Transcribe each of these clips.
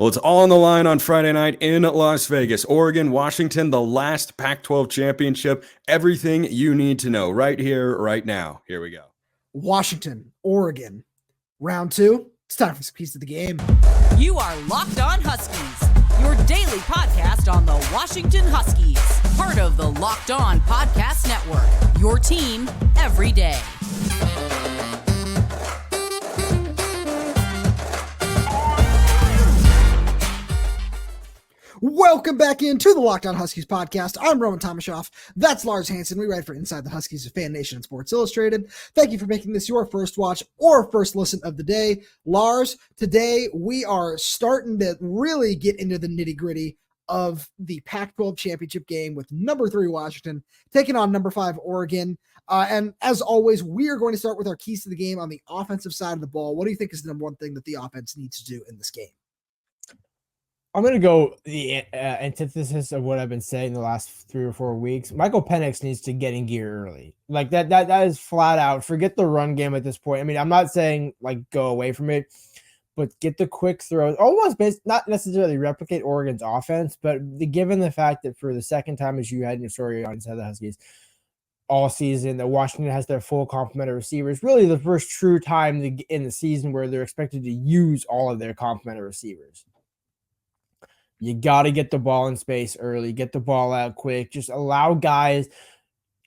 Well, it's all on the line on Friday night in Las Vegas, Oregon, Washington, the last Pac-12 championship. Everything you need to know right here, right now. Here we go. Washington, Oregon, round two. It's time for some piece of the game. You are Locked On Huskies, your daily podcast on the Washington Huskies, part of the Locked On Podcast Network, your team every day. Welcome back into the Locked On Huskies podcast. I'm Roman Tomashoff. That's Lars Hanson. We write for Inside the Huskies of Fan Nation and Sports Illustrated. Thank you for making this your first watch or first listen of the day. Lars, today we are starting to really get into the nitty-gritty of the Pac-12 Championship Game with number 3 Washington taking on number 5 Oregon. And as always, we are going to start with our keys to the game on the offensive side of the ball. What do you think is the number one thing that the offense needs to do in this game? I'm going to go the antithesis of what I've been saying the last 3 or 4 weeks. Michael Penix needs to get in gear early. Like that is flat out. Forget the run game at this point. I mean, I'm not saying like go away from it, but get the quick throws. Almost not necessarily replicate Oregon's offense, but given the fact that for the second time, as you had in your story on Inside the Huskies all season, that Washington has their full complement of receivers, really the first true time in the season where they're expected to use all of their complement of receivers. You got to get the ball in space early, get the ball out quick, just allow guys.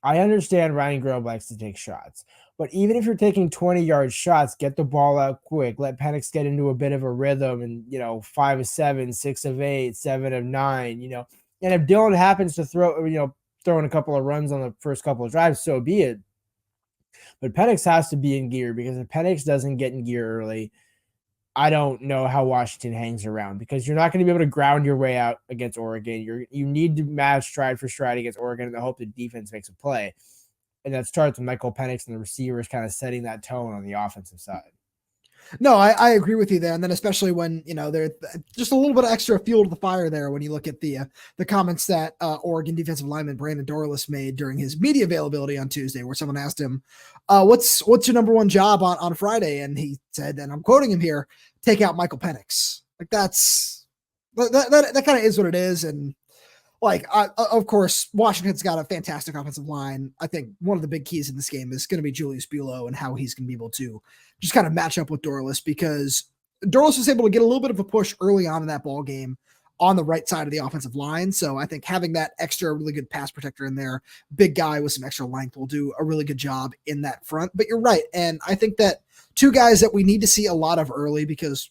I understand Ryan Grubb likes to take shots, but even if you're taking 20-yard shots, get the ball out quick. Let Penix get into a bit of a rhythm and, 5 of 7, 6 of 8, 7 of 9, And if Dylan happens to throwing a couple of runs on the first couple of drives, so be it. But Penix has to be in gear, because if Penix doesn't get in gear early, I don't know how Washington hangs around, because you're not going to be able to ground your way out against Oregon. You need to match stride for stride against Oregon in the hope the defense makes a play. And that starts with Michael Penix and the receivers kind of setting that tone on the offensive side. No, I agree with you there. And then especially when, there's just a little bit of extra fuel to the fire there when you look at the comments that Oregon defensive lineman Brandon Dorlus made during his media availability on Tuesday, where someone asked him, what's your number one job on Friday? And he said, and I'm quoting him here, take out Michael Penix. Like that kind of is what it is. And of course, Washington's got a fantastic offensive line. I think one of the big keys in this game is going to be Julius Buelow and how he's going to be able to just kind of match up with Dorlus, because Dorlus was able to get a little bit of a push early on in that ball game on the right side of the offensive line. So I think having that extra really good pass protector in there, big guy with some extra length, will do a really good job in that front. But you're right. And I think that two guys that we need to see a lot of early, because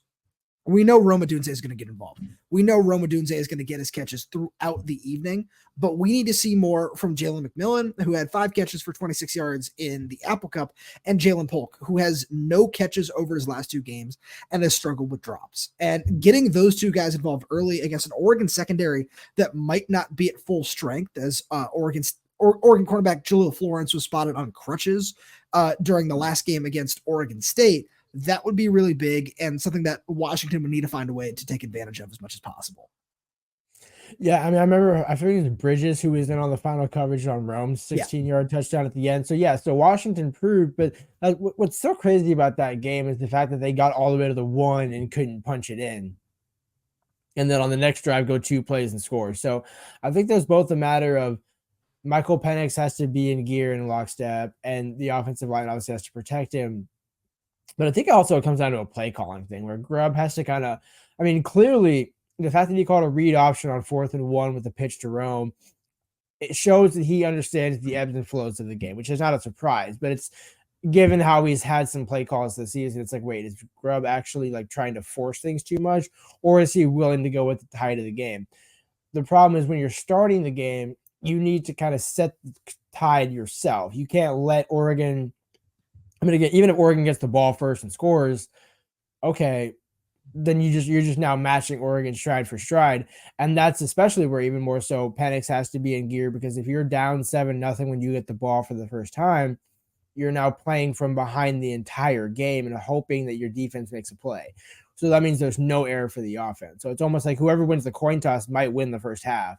we know Odunze is going to get involved. We know Odunze is going to get his catches throughout the evening, but we need to see more from Jalen McMillan, who had 5 catches for 26 yards in the Apple Cup, and Jalen Polk, who has no catches over his last 2 games and has struggled with drops. And getting those 2 guys involved early against an Oregon secondary that might not be at full strength, as Oregon cornerback Jaleel Florence was spotted on crutches during the last game against Oregon State, that would be really big and something that Washington would need to find a way to take advantage of as much as possible. Yeah, I mean, I think it was Bridges who was in on the final coverage on Rome's 16-yard touchdown at the end. So Washington proved, but what's so crazy about that game is the fact that they got all the way to the 1 and couldn't punch it in. And then on the next drive, go 2 plays and score. So I think there's both a matter of Michael Penix has to be in gear and lockstep, and the offensive line obviously has to protect him. But I think also it comes down to a play calling thing where Grubb has to kind of, clearly the fact that he called a read option on 4th and 1 with a pitch to Rome, it shows that he understands the ebbs and flows of the game, which is not a surprise, but it's given how he's had some play calls this season. It's like, wait, is Grubb actually like trying to force things too much, or is he willing to go with the tide of the game? The problem is when you're starting the game, you need to kind of set the tide yourself. You can't let Oregon, even if Oregon gets the ball first and scores, okay, then you're just now matching Oregon stride for stride. And that's especially where even more so Penix has to be in gear, because if you're down 7-0 when you get the ball for the first time, you're now playing from behind the entire game and hoping that your defense makes a play. So that means there's no error for the offense. So it's almost like whoever wins the coin toss might win the first half.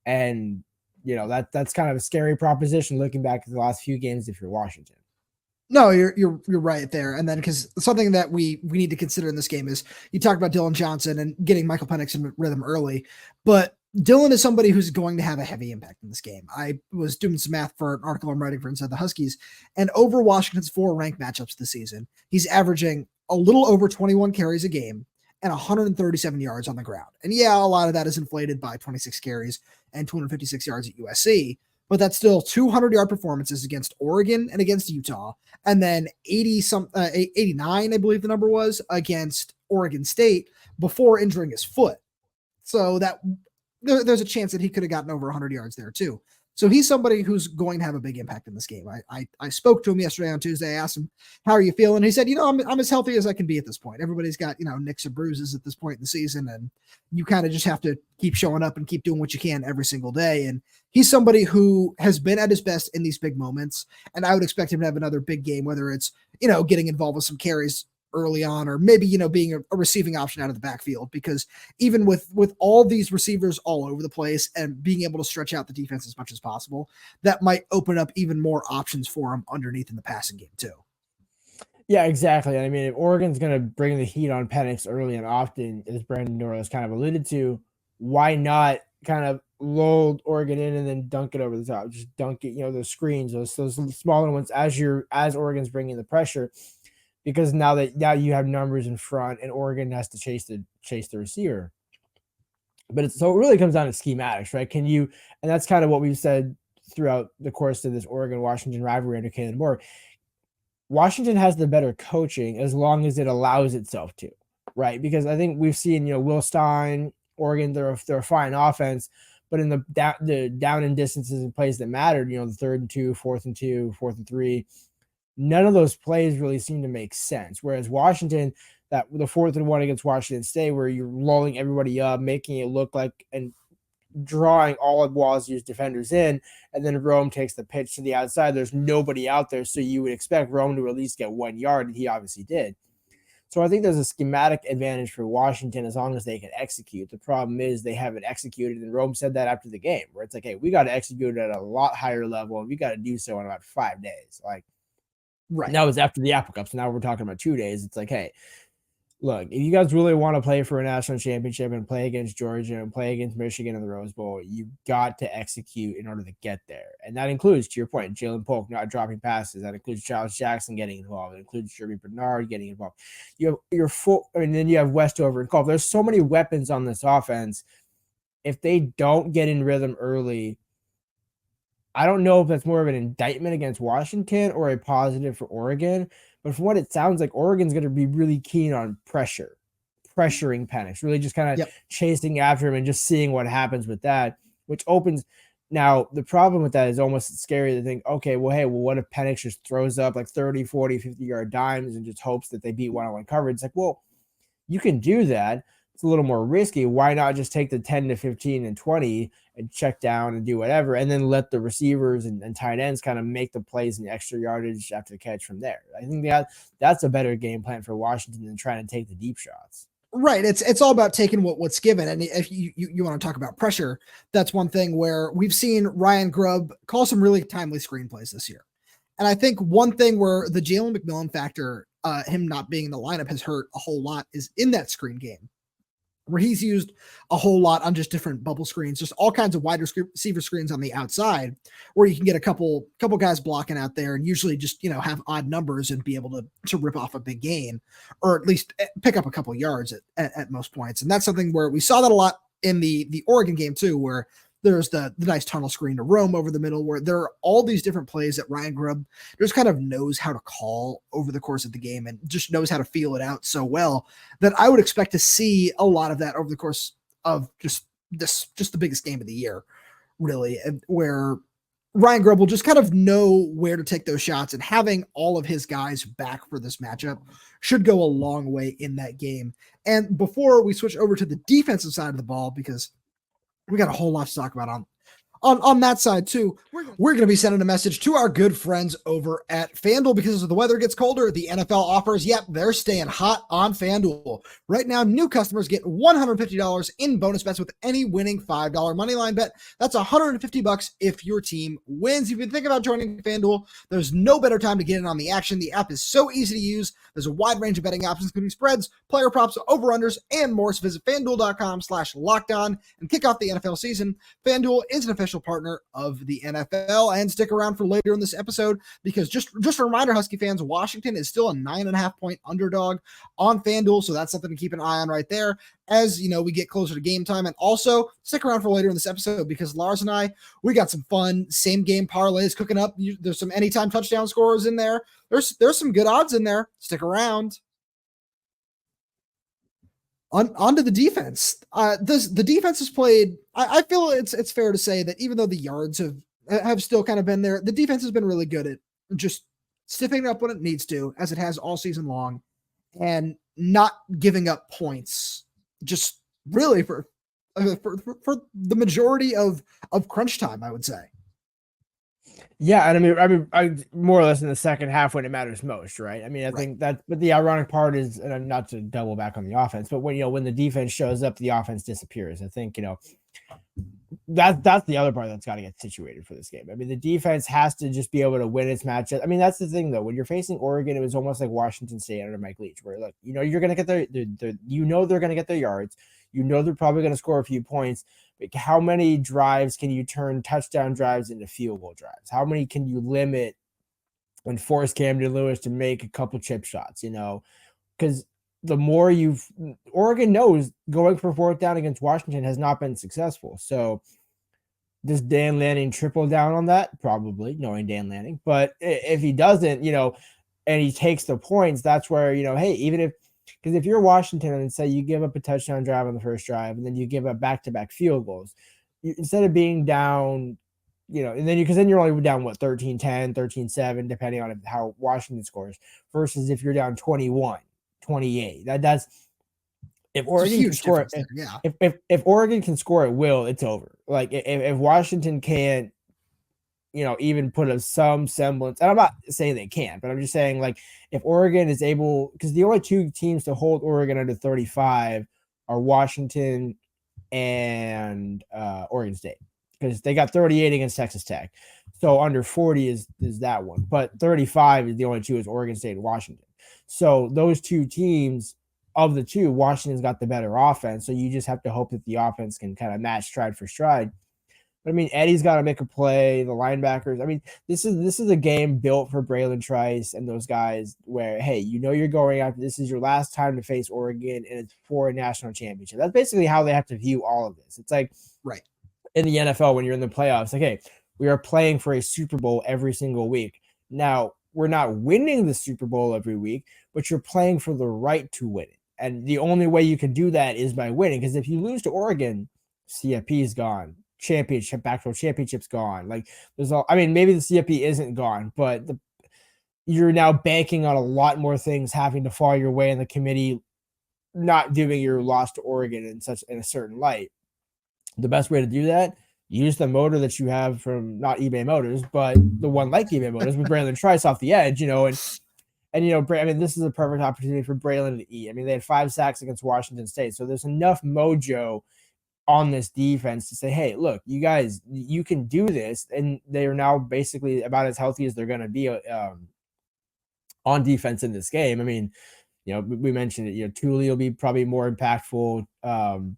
And, that's kind of a scary proposition looking back at the last few games if you're Washington. No, you're right there. And then because something that we need to consider in this game is you talked about Dylan Johnson and getting Michael Penix in rhythm early, but Dylan is somebody who's going to have a heavy impact in this game. I was doing some math for an article I'm writing for Inside the Huskies, and over Washington's 4 ranked matchups this season, he's averaging a little over 21 carries a game and 137 yards on the ground. And yeah, a lot of that is inflated by 26 carries and 256 yards at USC, but that's still 200-yard performances against Oregon and against Utah, and then 89, I believe the number was, against Oregon State before injuring his foot. So that there's a chance that he could have gotten over 100 yards there too. So he's somebody who's going to have a big impact in this game. I spoke to him yesterday on Tuesday. I asked him, how are you feeling? He said, I'm as healthy as I can be at this point. Everybody's got, nicks and bruises at this point in the season. And you kind of just have to keep showing up and keep doing what you can every single day. And he's somebody who has been at his best in these big moments. And I would expect him to have another big game, whether it's, getting involved with some carries early on, or maybe, being a receiving option out of the backfield, because even with all these receivers all over the place and being able to stretch out the defense as much as possible, that might open up even more options for him underneath in the passing game too. Yeah, exactly. I mean, if Oregon's going to bring the heat on Penix early and often, as Brandon Dorlus kind of alluded to, why not kind of lull Oregon in and then dunk it over the top? Just dunk it, those screens, those smaller ones as Oregon's bringing the pressure. Because now you have numbers in front and Oregon has to chase the receiver. But so it really comes down to schematics, right? And that's kind of what we've said throughout the course of this Oregon-Washington rivalry under Kalen DeBoer. Washington has the better coaching as long as it allows itself to, right? Because I think we've seen, Will Stein, Oregon, they're a fine offense, but in the down and distances and plays that mattered, the 3rd and 2, 4th and 2, 4th and 3, none of those plays really seem to make sense. Whereas Washington, that the 4th and 1 against Washington State, where you're lulling everybody up, making it look like and drawing all of Wazoo's defenders in, and then Rome takes the pitch to the outside. There's nobody out there, so you would expect Rome to at least get 1 yard, and he obviously did. So I think there's a schematic advantage for Washington as long as they can execute. The problem is they haven't executed, and Rome said that after the game, where it's like, hey, we got to execute at a lot higher level, and we got to do so in about 5 days. Right. That was after the Apple Cup. So now we're talking about 2 days. It's like, hey, look, if you guys really want to play for a national championship and play against Georgia and play against Michigan in the Rose Bowl, you got to execute in order to get there. And that includes, to your point, Jalen Polk not dropping passes. That includes Charles Jackson getting involved. It includes Jeremy Bernard getting involved. You have your full, and then you have Westover and Culp. There's so many weapons on this offense. If they don't get in rhythm early, I don't know if that's more of an indictment against Washington or a positive for Oregon, but from what it sounds like, Oregon's going to be really keen on pressuring Penix, really just kind of chasing after him and just seeing what happens with that, which opens. Now, the problem with that is almost scary to think, okay, what if Penix just throws up like 30, 40, 50-yard dimes and just hopes that they beat one-on-one coverage? It's like, well, you can do that. It's a little more risky. Why not just take the 10 to 15 and 20 and check down and do whatever, and then let the receivers and tight ends kind of make the plays and the extra yardage after the catch from there? I think that's a better game plan for Washington than trying to take the deep shots. Right. It's all about taking what's given. And if you want to talk about pressure, that's one thing where we've seen Ryan Grubb call some really timely screenplays this year. And I think one thing where the Jalen McMillan factor, him not being in the lineup, has hurt a whole lot is in that screen game, where he's used a whole lot on just different bubble screens, just all kinds of wide receiver screens on the outside, where you can get a couple guys blocking out there and usually just, have odd numbers and be able to rip off a big gain, or at least pick up a couple yards at most points. And that's something where we saw that a lot in the Oregon game too, where there's the nice tunnel screen to Rome over the middle, where there are all these different plays that Ryan Grubb just kind of knows how to call over the course of the game and just knows how to feel it out so well that I would expect to see a lot of that over the course of just the biggest game of the year, really, where Ryan Grubb will just kind of know where to take those shots, and having all of his guys back for this matchup should go a long way in that game. And before we switch over to the defensive side of the ball, because we got a whole lot to talk about on that side too, we're going to be sending a message to our good friends over at FanDuel because as the weather gets colder, the NFL offers, they're staying hot on FanDuel. Right now, new customers get $150 in bonus bets with any winning $5 moneyline bet. That's $150 if your team wins. If you've been thinking about joining FanDuel, there's no better time to get in on the action. The app is so easy to use. There's a wide range of betting options, including spreads, player props, over-unders, and more. So visit FanDuel.com/lockedon and kick off the NFL season. FanDuel is an official partner of the NFL, and stick around for later in this episode because just a reminder, Husky fans, Washington is still a 9.5-point underdog on FanDuel, so that's something to keep an eye on right there as we get closer to game time. And also stick around for later in this episode because Lars and I, we got some fun same game parlays cooking up. There's some anytime touchdown scorers in there. There's some good odds in there. Stick around. On to the defense. The defense has played. I feel it's fair to say that even though the yards have still kind of been there, the defense has been really good at just stiffing up when it needs to, as it has all season long, and not giving up points. Just really for the majority of crunch time, I would say. Yeah, and I more or less in the second half when it matters most, right? I mean, I think that, but the ironic part is, and not to double back on the offense, but when the defense shows up, the offense disappears. I think that's the other part that's got to get situated for this game. I mean, the defense has to just be able to win its matchup. I mean, that's the thing though. When you're facing Oregon, it was almost like Washington State under Mike Leach, where look, you're going to get they're going to get their yards. They're probably going to score a few points. But how many drives can you turn touchdown drives into field goal drives? How many can you limit and force Camden Lewis to make a couple chip shots? Because the more Oregon knows going for fourth down against Washington has not been successful. So does Dan Lanning triple down on that? Probably, knowing Dan Lanning. But if he doesn't, and he takes the points, that's where, hey, even because if you're Washington and say you give up a touchdown drive on the first drive and then you give up back-to-back field goals, instead of being down, and then you're only down 13-10, 13-7, depending on how Washington scores, versus if you're down 21-28. That's if Oregon can score it. If Oregon can score at will, it's over. Like if Washington can't, even put up some semblance, and I'm not saying they can't, but I'm just saying, like, if Oregon is able, because the only two teams to hold Oregon under 35 are Washington and Oregon State, because they got 38 against Texas Tech. So under 40 is that one, but 35 is the only two is Oregon State and Washington. So those two teams, of the two, Washington's got the better offense. So you just have to hope that the offense can kind of match stride for stride. But I mean, Eddie's got to make a play. The linebackers. I mean, this is a game built for Bralen Trice and those guys where, hey, you're going after, this is your last time to face Oregon, and it's for a national championship. That's basically how they have to view all of this. It's like, right, in the NFL when you're in the playoffs, like, hey, we are playing for a Super Bowl every single week. Now, we're not winning the Super Bowl every week, but you're playing for the right to win it. And the only way you can do that is by winning. Because if you lose to Oregon, CFP is gone. Pac-12 championship's gone. Like, maybe the CFP isn't gone, but you're now banking on a lot more things having to fall your way in the committee, not doing your loss to Oregon in a certain light. The best way to do that, use the motor that you have from not eBay Motors, but the one like eBay Motors with Bralen Trice off the edge, and this is a perfect opportunity for Bralen to eat. I mean, they had 5 sacks against Washington State, so there's enough mojo on this defense to say, hey, look, you guys, you can do this. And they are now basically about as healthy as they're going to be on defense in this game. I mean, we mentioned it, Thule will be probably more impactful. Cameron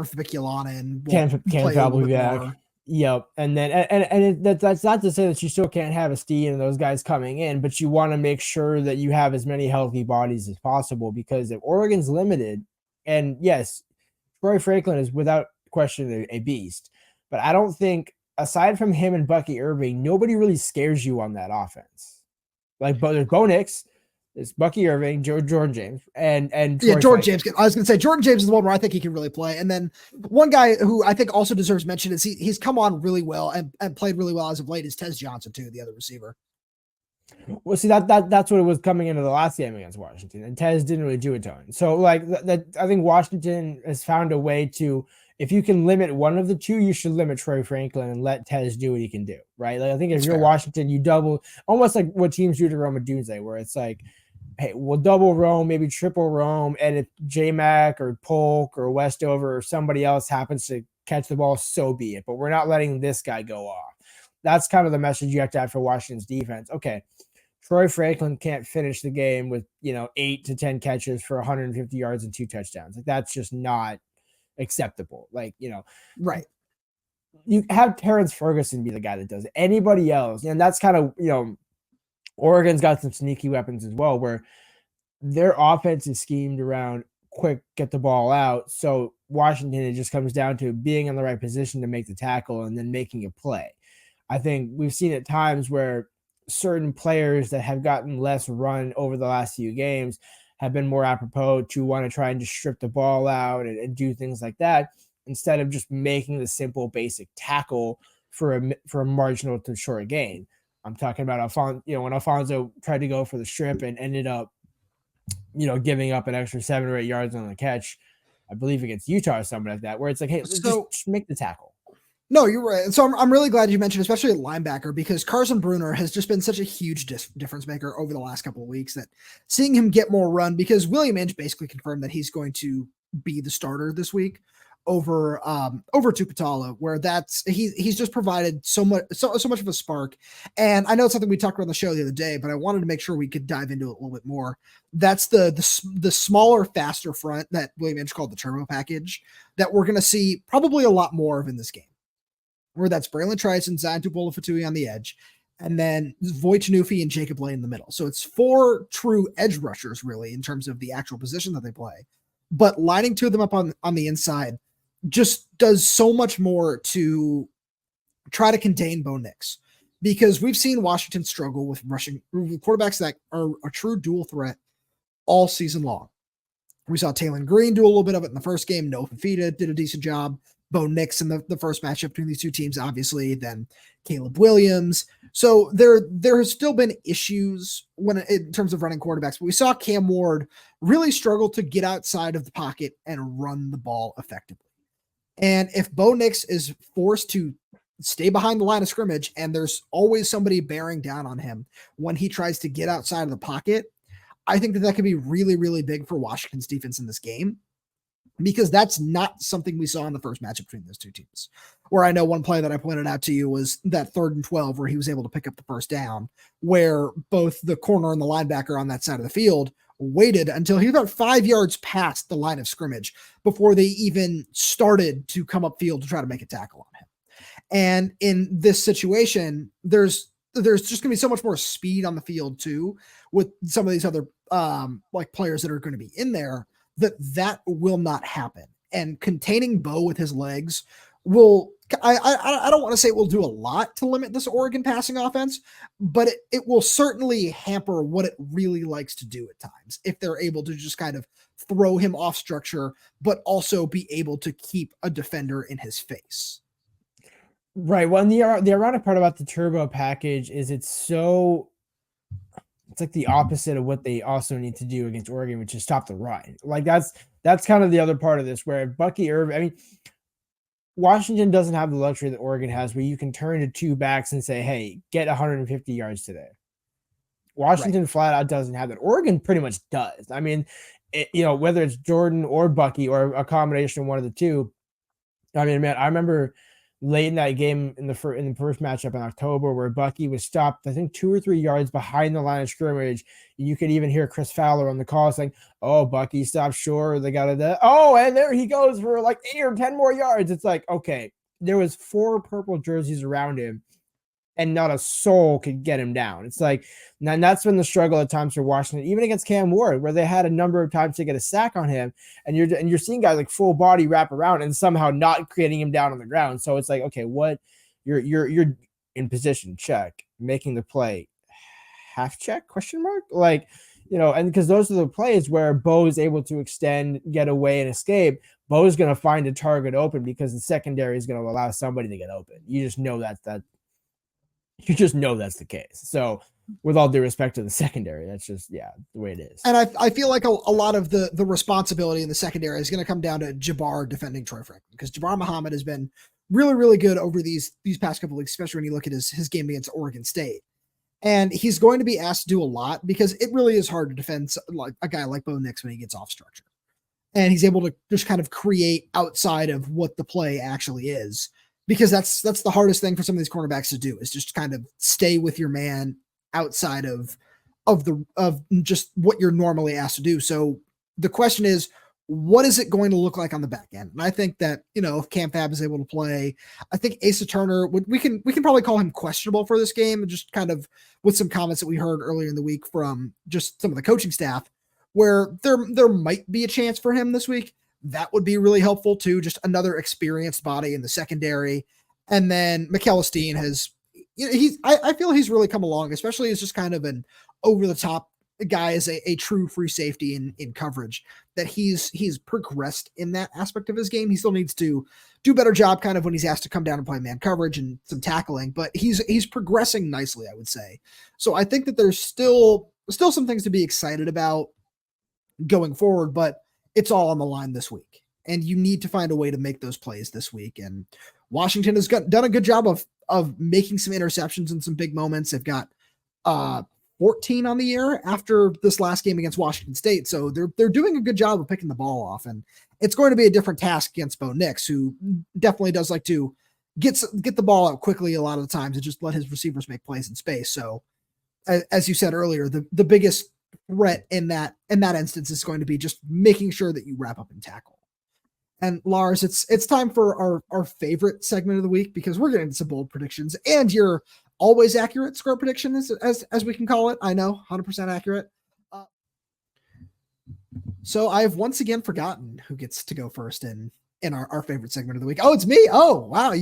Fabiculana can probably be back. Yep. And then, and that's not to say that you still can't have a Steve and those guys coming in, but you want to make sure that you have as many healthy bodies as possible, because if Oregon's limited, and yes, Troy Franklin is without question a beast, but I don't think, aside from him and Bucky Irving, nobody really scares you on that offense. Like, there's Bo Nix, there's Bucky Irving, Jordan James, and Troy Jordan James. I was going to say Jordan James is the one where I think he can really play. And then one guy who I think also deserves mention is he's come on really well and played really well as of late is Tez Johnson too, the other receiver. Well, see that's what it was coming into the last game against Washington, and Tez didn't really do a ton. So like that, I think Washington has found a way to, if you can limit one of the two, you should limit Troy Franklin and let Tez do what he can do, right? Like I think if you're Washington, you double, almost like what teams do to Rome Odunze, where it's like, hey, we'll double Rome, maybe triple Rome, and if J-Mac or Polk or Westover or somebody else happens to catch the ball, so be it. But we're not letting this guy go off. That's kind of the message you have to have for Washington's defense. Okay, Troy Franklin can't finish the game with 8 to 10 catches for 150 yards and 2 touchdowns. Like that's just not acceptable. Like right. You have Terrence Ferguson be the guy that does it. Anybody else, and that's kind of Oregon's got some sneaky weapons as well, where their offense is schemed around quick, get the ball out. So Washington, it just comes down to being in the right position to make the tackle and then making a play. I think we've seen at times where certain players that have gotten less run over the last few games have been more apropos to want to try and just strip the ball out and do things like that instead of just making the simple basic tackle for a marginal to short gain. I'm talking about when Alfonso tried to go for the strip and ended up giving up an extra 7 or 8 yards on the catch, I believe against Utah or something like that, where it's like, hey, just make the tackle. No, you're right. And so I'm really glad you mentioned, especially at linebacker, because Carson Bruner has just been such a huge difference maker over the last couple of weeks, that seeing him get more run, because William Inge basically confirmed that he's going to be the starter this week over Tuputala, where he's just provided so much of a spark. And I know it's something we talked about on the show the other day, but I wanted to make sure we could dive into it a little bit more. That's the smaller, faster front that William Inge called the turbo package that we're going to see probably a lot more of in this game, where that's Bralen Trice and Zion Tupuola-Fatui on the edge, and then Voit Tanufi and Jacob Lane in the middle. So it's 4 true edge rushers, really, in terms of the actual position that they play. But lining 2 of them up on the inside just does so much more to try to contain Bo Nix, because we've seen Washington struggle with rushing quarterbacks that are a true dual threat all season long. We saw Taylor Green do a little bit of it in the first game. Noah Fifita did a decent job. Bo Nix in the first matchup between these two teams, obviously, then Caleb Williams. So there has still been issues in terms of running quarterbacks, but we saw Cam Ward really struggle to get outside of the pocket and run the ball effectively. And if Bo Nix is forced to stay behind the line of scrimmage and there's always somebody bearing down on him when he tries to get outside of the pocket, I think that could be really, really big for Washington's defense in this game, because that's not something we saw in the first matchup between those two teams, where I know one play that I pointed out to you was that 3rd and 12 where he was able to pick up the first down, where both the corner and the linebacker on that side of the field waited until he was about 5 yards past the line of scrimmage before they even started to come upfield to try to make a tackle on him. And in this situation, there's just going to be so much more speed on the field too, with some of these other like players that are going to be in there, that will not happen. And containing Bo with his legs will, I don't want to say it will do a lot to limit this Oregon passing offense, but it will certainly hamper what it really likes to do at times, if they're able to just kind of throw him off structure, but also be able to keep a defender in his face. Right. Well, the ironic part about the turbo package is it's like the opposite of what they also need to do against Oregon, which is stop the run. Like that's kind of the other part of this, where Bucky Irving, I mean, Washington doesn't have the luxury that Oregon has, where you can turn to 2 backs and say, hey, get 150 yards today. Washington flat out doesn't have that. Oregon pretty much does. I mean, whether it's Jordan or Bucky or a combination of one of the two. I mean, man, I remember late in that game in the first matchup in October, where Bucky was stopped, I think 2 or 3 yards behind the line of scrimmage. You could even hear Chris Fowler on the call saying, oh, Bucky stopped short. They got it. Oh, and there he goes for like 8 or 10 more yards. It's like, okay, there was 4 purple jerseys around him and not a soul could get him down. It's like, and that's been the struggle at times for Washington, even against Cam Ward, where they had a number of times to get a sack on him, and you're seeing guys like full body wrap around and somehow not creating him down on the ground. So it's like, okay, what you're in position, check, making the play, half check, question mark, like, and because those are the plays where Bo is able to extend, get away, and escape. Bo is going to find a target open because the secondary is going to allow somebody to get open. You just know that you just know that's the case. So with all due respect to the secondary, that's just, the way it is. And I feel like a lot of the responsibility in the secondary is going to come down to Jabbar defending Troy Franklin, because Jabbar Muhammad has been really, really good over these past couple of weeks, especially when you look at his game against Oregon State. And he's going to be asked to do a lot because it really is hard to defend like a guy like Bo Nix when he gets off structure. And he's able to just kind of create outside of what the play actually is, because that's the hardest thing for some of these cornerbacks to do, is just kind of stay with your man outside of just what you're normally asked to do. So the question is, what is it going to look like on the back end? And I think that, if Cam Fab is able to play, I think Asa Turner we can probably call him questionable for this game, and just kind of with some comments that we heard earlier in the week from just some of the coaching staff, where there might be a chance for him this week. That would be really helpful too. Just another experienced body in the secondary. And then McElveen has, I feel he's really come along, especially as just kind of an over the top guy, as a true free safety in coverage, that he's progressed in that aspect of his game. He still needs to do a better job kind of when he's asked to come down and play man coverage and some tackling, but he's progressing nicely, I would say. So I think that there's still some things to be excited about going forward, but it's all on the line this week, and you need to find a way to make those plays this week. And Washington has done a good job of making some interceptions in some big moments. They've got 14 on the year after this last game against Washington State. So they're doing a good job of picking the ball off, and it's going to be a different task against Bo Nix, who definitely does like to get the ball out quickly a lot of the times and just let his receivers make plays in space. So as you said earlier, the biggest threat in that instance is going to be just making sure that you wrap up and tackle. And Lars, it's time for our favorite segment of the week, because we're getting some bold predictions, and your always accurate score prediction, as we can call it. I know, 100% accurate. So I've once again forgotten who gets to go first in our favorite segment of the week. Oh, it's me. Oh, wow.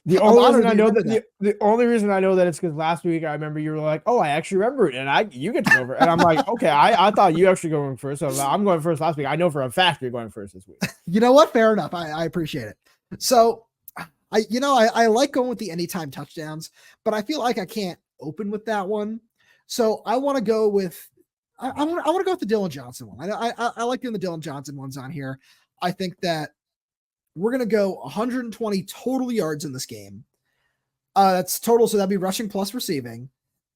The only reason I know that it's because last week I remember you were like, "Oh, I actually remember it," and you get to go first. And I'm like, "Okay, I thought you actually going first, so I'm going first last week. I know for a fact you're going first this week." You know what? Fair enough. I appreciate it. So I like going with the anytime touchdowns, but I feel like I can't open with that one. So I want to go with I want to go with the Dylan Johnson one. I like doing the Dylan Johnson ones on here. I think that we're going to go 120 total yards in this game. That's total, so that'd be rushing plus receiving.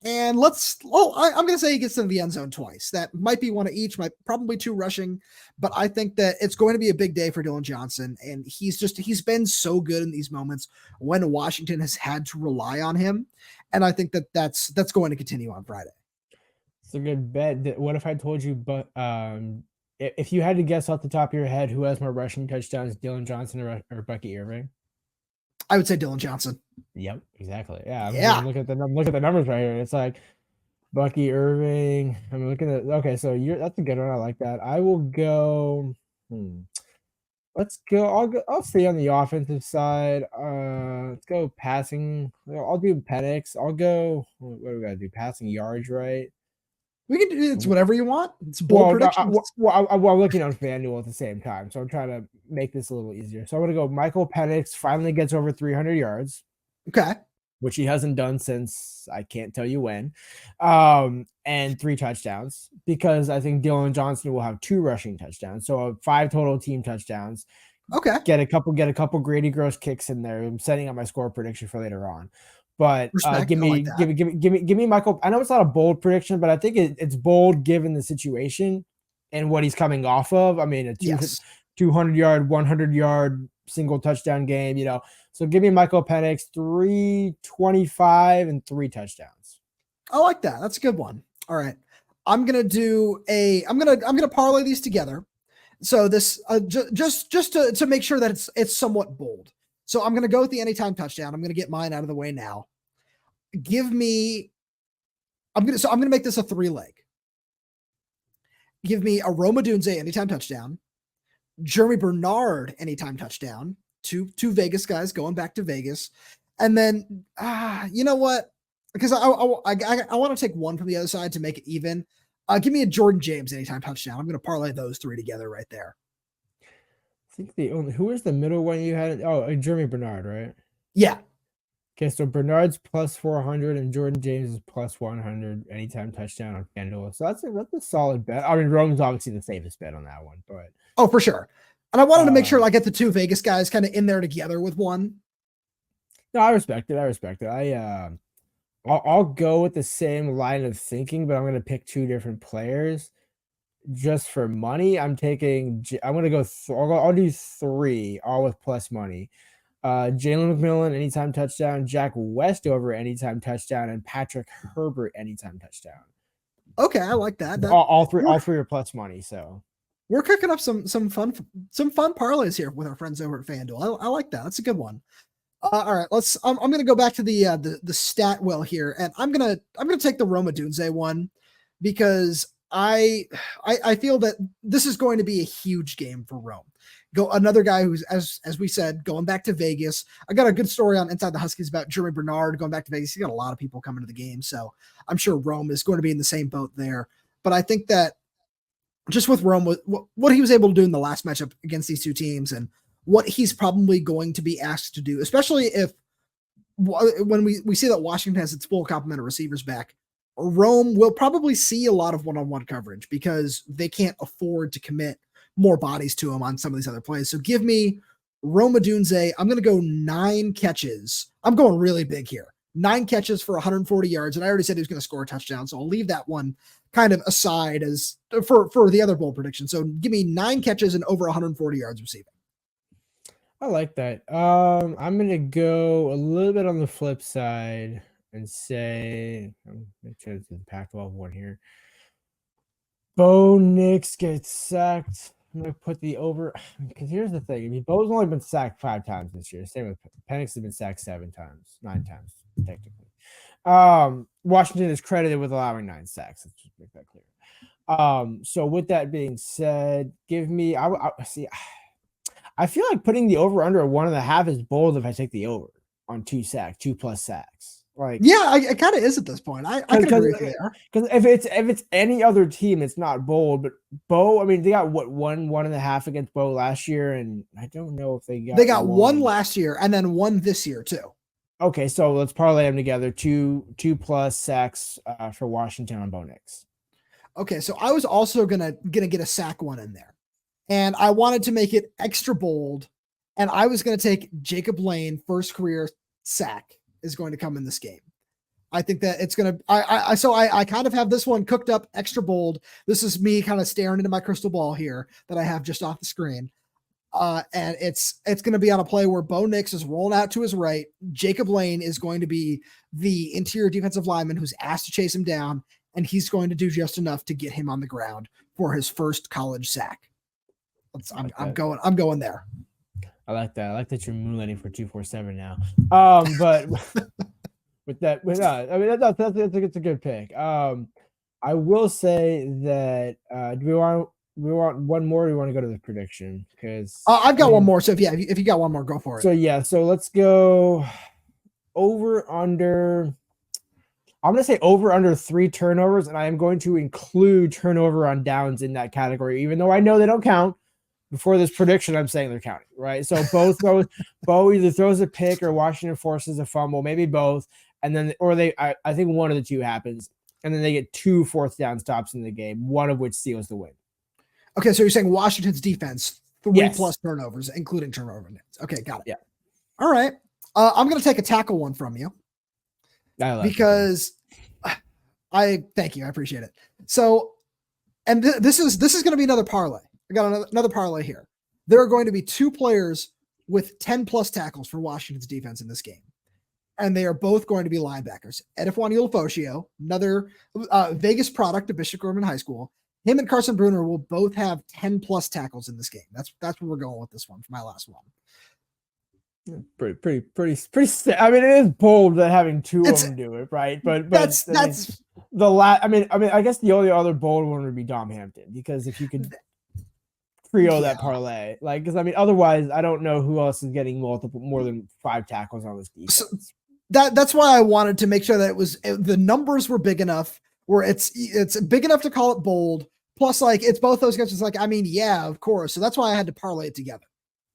And I'm going to say he gets into the end zone twice. That might be one of each, probably two rushing, but I think that it's going to be a big day for Dylan Johnson. And he's been so good in these moments when Washington has had to rely on him. And I think that's going to continue on Friday. It's a good bet. What if I told you, but if you had to guess off the top of your head who has more rushing touchdowns, Dylan Johnson or Bucky Irving? I would say Dylan Johnson. Yep, exactly. Yeah, I'm looking at the numbers right here. It's like Bucky Irving. I'm looking at. Okay, so that's a good one. I like that. I will go. Let's go. I'll stay on the offensive side. Let's go passing. I'll do Penix. I'll go. What do we gotta do? Passing yards, right? We can do it's whatever you want. It's bold predictions. I'm looking on FanDuel at the same time, so I'm trying to make this a little easier. So I'm going to go Michael Penix finally gets over 300 yards. Okay. Which he hasn't done since I can't tell you when. And 3 touchdowns, because I think Dylan Johnson will have 2 rushing touchdowns. So 5 total team touchdowns. Okay. Get a couple Grady Gross kicks in there. I'm setting up my score prediction for later on. But give me Michael. I know it's not a bold prediction, but I think it's bold given the situation and what he's coming off of. I mean, 200-yard, 100-yard single touchdown game, So give me Michael Penix, 325 and 3 touchdowns. I like that. That's a good one. All right. I'm going to parlay these together. So this just to make sure that it's somewhat bold. So I'm going to go with the anytime touchdown. I'm going to get mine out of the way now. I'm going to make this a 3-leg. Give me a Odunze anytime touchdown. Jeremy Bernard anytime touchdown. Two Vegas guys going back to Vegas. And then, you know what? Because I want to take one from the other side to make it even. Give me a Jordan James anytime touchdown. I'm going to parlay those 3 together right there. I think who was the middle one you had? Oh, Jeremy Bernard, right? Yeah. Okay, so Bernard's plus 400 and Jordan James is plus 100 anytime touchdown on FanDuel. So that's a solid bet. I mean, Rome's obviously the safest bet on that one, but Oh, for sure. And I wanted to make sure I get the two Vegas guys kind of in there together with one. no, I respect it. I'll go with the same line of thinking, but I'm going to pick two different players just for money. I'm going to go. I'll do three, all with plus money. Jalen McMillan anytime touchdown, Jack Westover anytime touchdown, and Patrick Herbert anytime touchdown. Okay, I like that. All three are plus money. So we're cooking up some fun parlays here with our friends over at FanDuel. I like that. That's a good one. All right, I'm going to go back to the stat well here, and I'm going to take the Rome Odunze one because I feel that this is going to be a huge game for Rome. Another guy who's, as we said, going back to Vegas. I got a good story on Inside the Huskies about Jeremy Bernard going back to Vegas. He got a lot of people coming to the game, so I'm sure Rome is going to be in the same boat there. But I think that just with Rome, what he was able to do in the last matchup against these two teams, and what he's probably going to be asked to do, especially when we see that Washington has its full complement of receivers back, Rome will probably see a lot of one-on-one coverage because they can't afford to commit more bodies to him on some of these other plays. So give me Rome Odunze. I'm going to go 9 catches. I'm going really big here. 9 catches for 140 yards. And I already said he was going to score a touchdown. So I'll leave that one kind of aside as for the other bowl prediction. So give me 9 catches and over 140 yards receiving. I like that. I'm going to go a little bit on the flip side and say, I'm going to try to do the Pac-12 one here. Bo Nix gets sacked. I'm going to put the over, because here's the thing. I mean, Bo's only been sacked 5 times this year. Same with Penix has been sacked 9 times, technically. Washington is credited with allowing 9 sacks. Let's just make that clear. So with that being said, give me, I feel like putting the over under 1.5 is bold if I take the over on 2 plus sacks. Like, yeah, it kind of is at this point. I can agree with you there. Because if it's any other team, it's not bold. But Bo, I mean, they got 1.5 against Bo last year, and I don't know if they got one last year and then 1 this year too. Okay, so let's parlay them together. 2 plus sacks for Washington on Bo Nix. Okay, so I was also gonna get a sack one in there, and I wanted to make it extra bold, and I was gonna take Jacob Lane, first career sack is going to come in this game. I think that it's going to, I kind of have this one cooked up extra bold. This is me kind of staring into my crystal ball here that I have just off the screen. And it's going to be on a play where Bo Nix is rolling out to his right. Jacob Lane is going to be the interior defensive lineman who's asked to chase him down, and he's going to do just enough to get him on the ground for his first college sack. I'm going there. I like that. I like that you're moonlighting for 247 now. But I mean, that's a good pick. I will say that do we want one more? Or do we want to go to the prediction? Because I've got one more. So if you got one more, go for it. So yeah, so let's go over under. I'm going to say over under 3 turnovers, and I am going to include turnover on downs in that category, even though I know they don't count. Before this prediction, I'm saying they're counting, right? So Bo either throws a pick or Washington forces a fumble, maybe both, and then I think one of the two happens, and then they get 2 4th down stops in the game, one of which seals the win. Okay, so you're saying Washington's defense 3 Yes. plus turnovers, including turnover nets. Okay, got it. Yeah. All right. I'm going to take a tackle one from you because I thank you. I appreciate it. So, and this is going to be another parlay. I got another parlay here. There are going to be 2 players with 10 plus tackles for Washington's defense in this game. And they are both going to be linebackers. Edifwan Ulofoshio, another Vegas product of Bishop Gorman High School. Him and Carson Bruner will both have 10 plus tackles in this game. That's where we're going with this one for my last one. Pretty. I mean, it is bold that having 2 of them do it, right? But that's the last. I mean, I guess the only other bold one would be Dom Hampton, because if you could trio that parlay, like, because I mean, otherwise, I don't know who else is getting more than 5 tackles on this defense. So that's why I wanted to make sure that the numbers were big enough where it's big enough to call it bold. Plus, like, it's both those guys. It's like, I mean, yeah, of course. So that's why I had to parlay it together.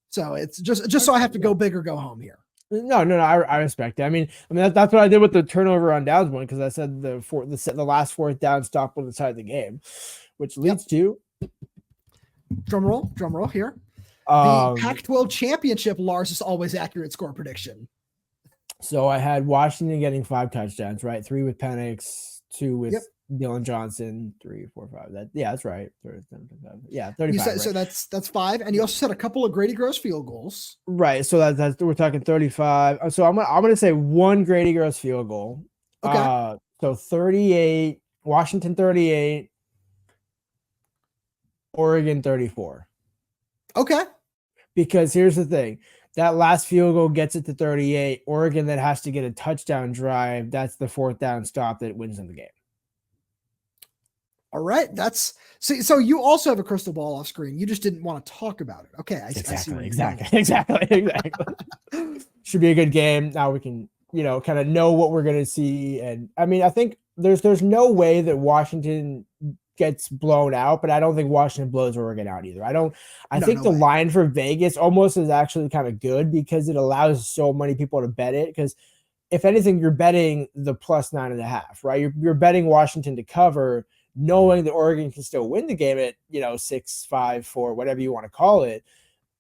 So it's just so I have to go big or go home here. No, I respect it. I mean, that's what I did with the turnover on downs one, because I said the last fourth down stop on the side of the game, which leads to drum roll here. The Pac-12 Championship, Lars' always accurate score prediction. So I had Washington getting 5 touchdowns, right? 3 with Penix, 2 with Dylan Johnson, 3, 4, 5. That's right. 35. You said, right? So that's 5, and you also said a couple of Grady Gross field goals. Right. So that's we're talking 35. So I'm gonna say 1 Grady Gross field goal. Okay. So 38, Washington 38, Oregon 34. Okay. Because here's the thing. That last field goal gets it to 38. Oregon then has to get a touchdown drive. That's the fourth down stop that wins them the game. All right. So you also have a crystal ball off screen. You just didn't want to talk about it. Okay. I see. Exactly. Should be a good game. Now we can, kind of know what we're going to see. And I mean, I think there's no way that Washington gets blown out, but I don't think Washington blows Oregon out either. I think the line for Vegas almost is actually kind of good, because it allows so many people to bet it. Because if anything, you're betting the plus 9.5, right? You're betting Washington to cover, knowing that Oregon can still win the game at 6-5-4, whatever you want to call it.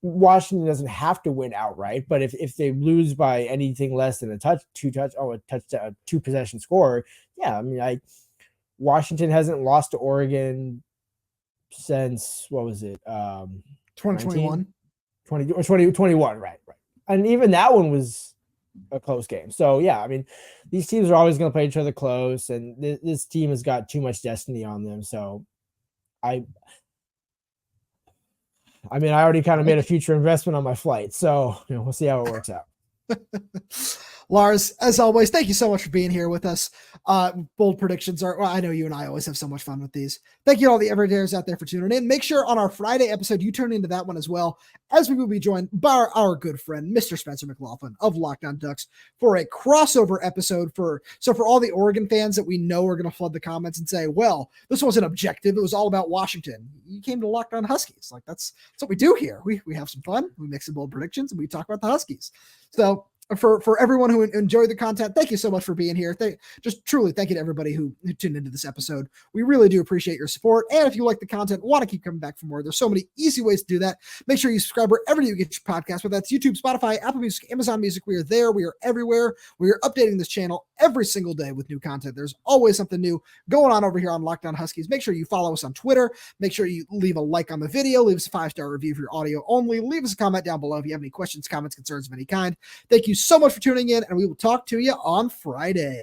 Washington doesn't have to win outright, but if they lose by anything less than a touchdown, 2 possession score, yeah, I mean, Washington hasn't lost to Oregon since, what was it? 2021, 2021, right. And even that one was a close game. So yeah, I mean, these teams are always going to play each other close, and this team has got too much destiny on them. So I already kind of made a future investment on my flight. So we'll see how it works out. Lars, as always, thank you so much for being here with us. Bold predictions I know you and I always have so much fun with these. Thank you to all the everydayers out there for tuning in. Make sure on our Friday episode, you turn into that one as well, as we will be joined by our good friend, Mr. Spencer McLaughlin of Locked On Ducks, for a crossover episode for all the Oregon fans that we know are going to flood the comments and say, well, this wasn't objective. It was all about Washington. You came to Locked On Huskies. Like that's what we do here. We have some fun. We make some bold predictions, and we talk about the Huskies. So for everyone who enjoyed the content, thank you so much for being here. Just truly thank you to everybody who tuned into this episode. We really do appreciate your support. And if you like the content, want to keep coming back for more, there's so many easy ways to do that. Make sure you subscribe wherever you get your podcast, whether that's YouTube, Spotify, Apple Music, Amazon Music. We are there. We are everywhere. We are updating this channel every single day with new content. There's always something new going on over here on Locked On Huskies. Make sure you follow us on Twitter. Make sure you leave a like on the video. Leave us a 5-star review for your audio only. Leave us a comment down below if you have any questions, comments, concerns of any kind. Thank you so much for tuning in, and we will talk to you on Friday.